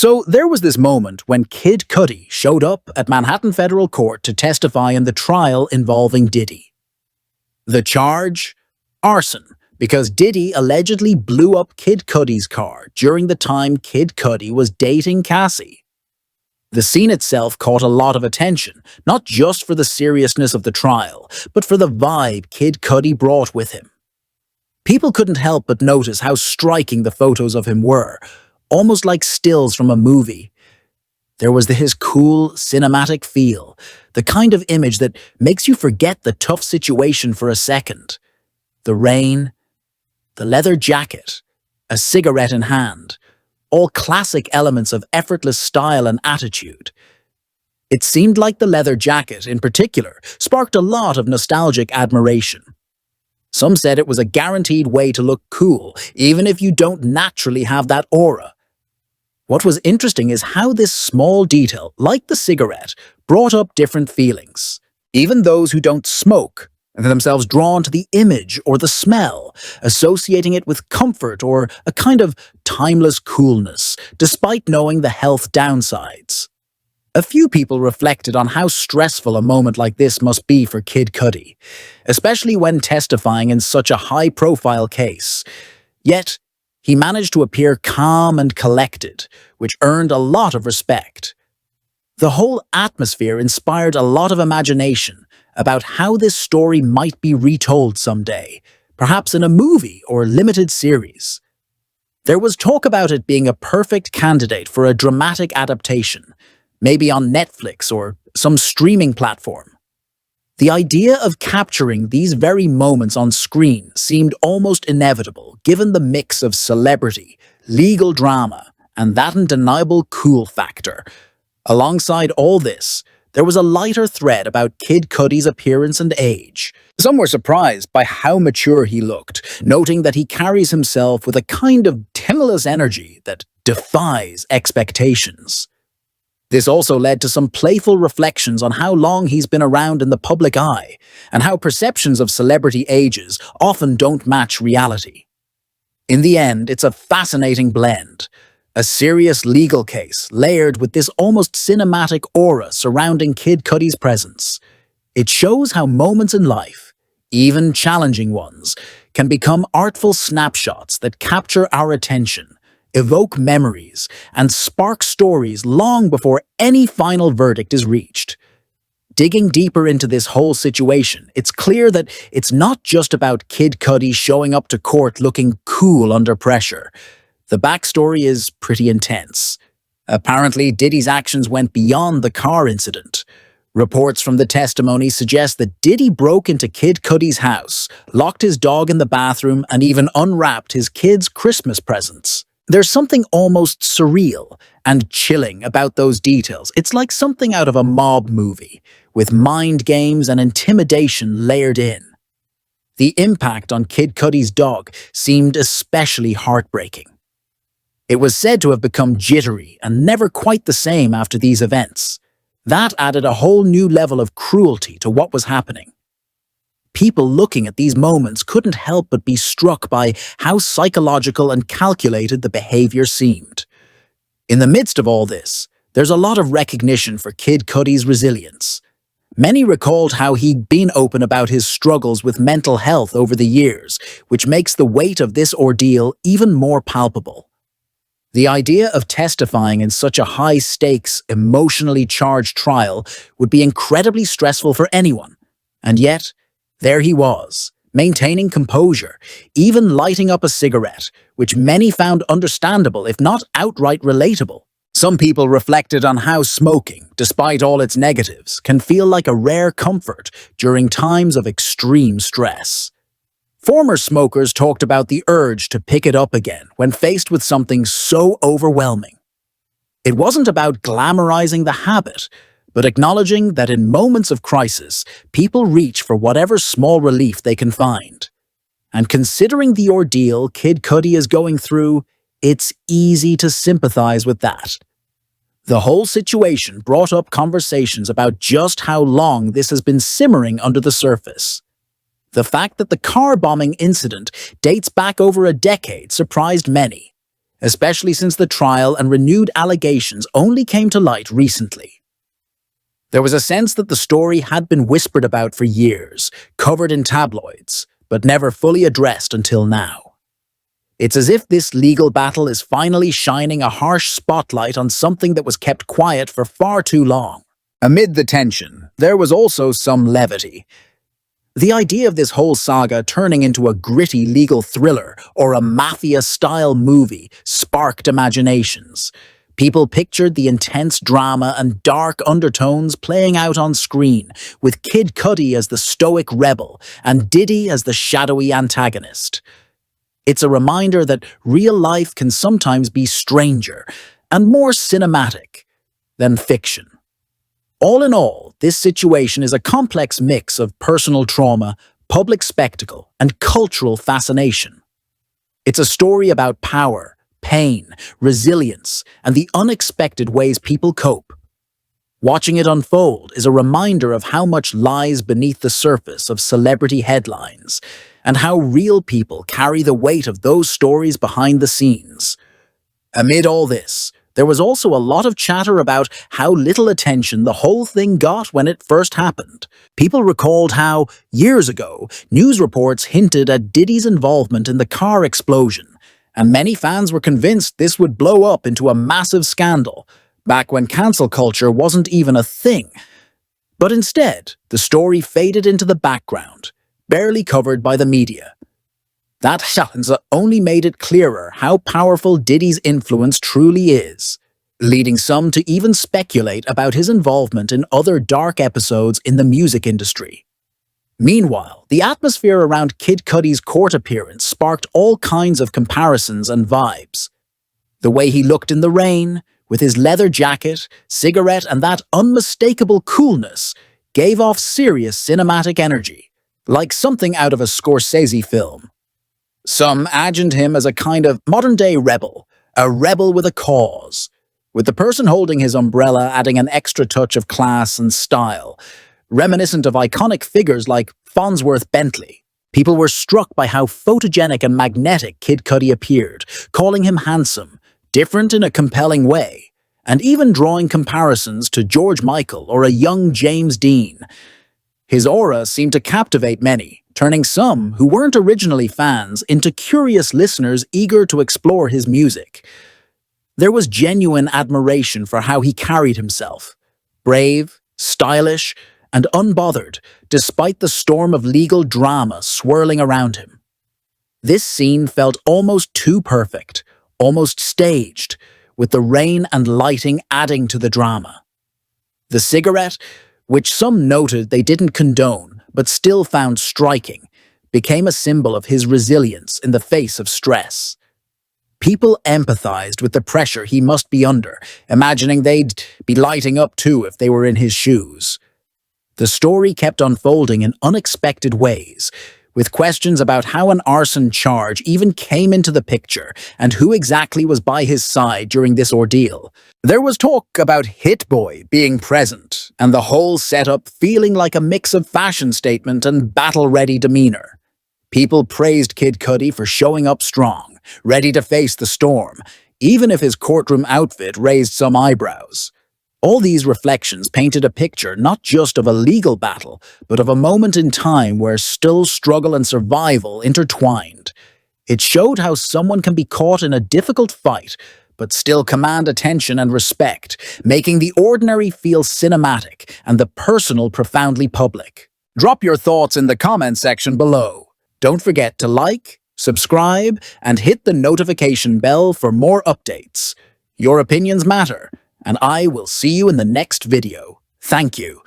So there was this moment when Kid Cudi showed up at Manhattan Federal Court to testify in the trial involving Diddy. The charge? Arson, because Diddy allegedly blew up Kid Cudi's car during the time Kid Cudi was dating Cassie. The scene itself caught a lot of attention, not just for the seriousness of the trial, but for the vibe Kid Cudi brought with him. People couldn't help but notice how striking the photos of him were, almost like stills from a movie. There was his cool, cinematic feel, the kind of image that makes you forget the tough situation for a second. The rain, the leather jacket, a cigarette in hand, all classic elements of effortless style and attitude. It seemed like the leather jacket, in particular, sparked a lot of nostalgic admiration. Some said it was a guaranteed way to look cool, even if you don't naturally have that aura. What was interesting is how this small detail, like the cigarette, brought up different feelings. Even those who don't smoke are themselves drawn to the image or the smell, associating it with comfort or a kind of timeless coolness, despite knowing the health downsides. A few people reflected on how stressful a moment like this must be for Kid Cudi, especially when testifying in such a high-profile case. Yet, he managed to appear calm and collected, which earned a lot of respect. The whole atmosphere inspired a lot of imagination about how this story might be retold someday, perhaps in a movie or limited series. There was talk about it being a perfect candidate for a dramatic adaptation, maybe on Netflix or some streaming platform. The idea of capturing these very moments on screen seemed almost inevitable given the mix of celebrity, legal drama, and that undeniable cool factor. Alongside all this, there was a lighter thread about Kid Cudi's appearance and age. Some were surprised by how mature he looked, noting that he carries himself with a kind of timorous energy that defies expectations. This also led to some playful reflections on how long he's been around in the public eye, and how perceptions of celebrity ages often don't match reality. In the end, it's a fascinating blend. A serious legal case layered with this almost cinematic aura surrounding Kid Cudi's presence. It shows how moments in life, even challenging ones, can become artful snapshots that capture our attention, evoke memories, and spark stories long before any final verdict is reached. Digging deeper into this whole situation, it's clear that it's not just about Kid Cudi showing up to court looking cool under pressure. The backstory is pretty intense. Apparently, Diddy's actions went beyond the car incident. Reports from the testimony suggest that Diddy broke into Kid Cudi's house, locked his dog in the bathroom, and even unwrapped his kids' Christmas presents. There's something almost surreal and chilling about those details. It's like something out of a mob movie, with mind games and intimidation layered in. The impact on Kid Cudi's dog seemed especially heartbreaking. It was said to have become jittery and never quite the same after these events. That added a whole new level of cruelty to what was happening. People looking at these moments couldn't help but be struck by how psychological and calculated the behavior seemed. In the midst of all this, there's a lot of recognition for Kid Cudi's resilience. Many recalled how he'd been open about his struggles with mental health over the years, which makes the weight of this ordeal even more palpable. The idea of testifying in such a high-stakes, emotionally charged trial would be incredibly stressful for anyone, and yet, there he was, maintaining composure, even lighting up a cigarette, which many found understandable if not outright relatable. Some people reflected on how smoking, despite all its negatives, can feel like a rare comfort during times of extreme stress. Former smokers talked about the urge to pick it up again when faced with something so overwhelming. It wasn't about glamorizing the habit, but acknowledging that in moments of crisis, people reach for whatever small relief they can find. And considering the ordeal Kid Cudi is going through, it's easy to sympathize with that. The whole situation brought up conversations about just how long this has been simmering under the surface. The fact that the car bombing incident dates back over a decade surprised many, especially since the trial and renewed allegations only came to light recently. There was a sense that the story had been whispered about for years, covered in tabloids, but never fully addressed until now. It's as if this legal battle is finally shining a harsh spotlight on something that was kept quiet for far too long. Amid the tension, there was also some levity. The idea of this whole saga turning into a gritty legal thriller or a mafia-style movie sparked imaginations. People pictured the intense drama and dark undertones playing out on screen, with Kid Cudi as the stoic rebel and Diddy as the shadowy antagonist. It's a reminder that real life can sometimes be stranger and more cinematic than fiction. All in all, this situation is a complex mix of personal trauma, public spectacle, and cultural fascination. It's a story about power, pain, resilience, and the unexpected ways people cope. Watching it unfold is a reminder of how much lies beneath the surface of celebrity headlines, and how real people carry the weight of those stories behind the scenes. Amid all this, there was also a lot of chatter about how little attention the whole thing got when it first happened. People recalled how, years ago, news reports hinted at Diddy's involvement in the car explosion, and many fans were convinced this would blow up into a massive scandal, back when cancel culture wasn't even a thing. But instead, the story faded into the background, barely covered by the media. That silence only made it clearer how powerful Diddy's influence truly is, leading some to even speculate about his involvement in other dark episodes in the music industry. Meanwhile, the atmosphere around Kid Cudi's court appearance sparked all kinds of comparisons and vibes. The way he looked in the rain, with his leather jacket, cigarette, and that unmistakable coolness, gave off serious cinematic energy, like something out of a Scorsese film. Some imagined him as a kind of modern-day rebel, a rebel with a cause, with the person holding his umbrella adding an extra touch of class and style, reminiscent of iconic figures like Farnsworth Bentley. People were struck by how photogenic and magnetic Kid Cudi appeared, calling him handsome, different in a compelling way, and even drawing comparisons to George Michael or a young James Dean. His aura seemed to captivate many, turning some who weren't originally fans into curious listeners eager to explore his music. There was genuine admiration for how he carried himself, brave, stylish, and unbothered, despite the storm of legal drama swirling around him. This scene felt almost too perfect, almost staged, with the rain and lighting adding to the drama. The cigarette, which some noted they didn't condone but still found striking, became a symbol of his resilience in the face of stress. People empathized with the pressure he must be under, imagining they'd be lighting up too if they were in his shoes. The story kept unfolding in unexpected ways, with questions about how an arson charge even came into the picture and who exactly was by his side during this ordeal. There was talk about Hit Boy being present, and the whole setup feeling like a mix of fashion statement and battle-ready demeanor. People praised Kid Cudi for showing up strong, ready to face the storm, even if his courtroom outfit raised some eyebrows. All these reflections painted a picture not just of a legal battle, but of a moment in time where still struggle and survival intertwined. It showed how someone can be caught in a difficult fight, but still command attention and respect, making the ordinary feel cinematic and the personal profoundly public. Drop your thoughts in the comment section below. Don't forget to like, subscribe, and hit the notification bell for more updates. Your opinions matter, and I will see you in the next video. Thank you.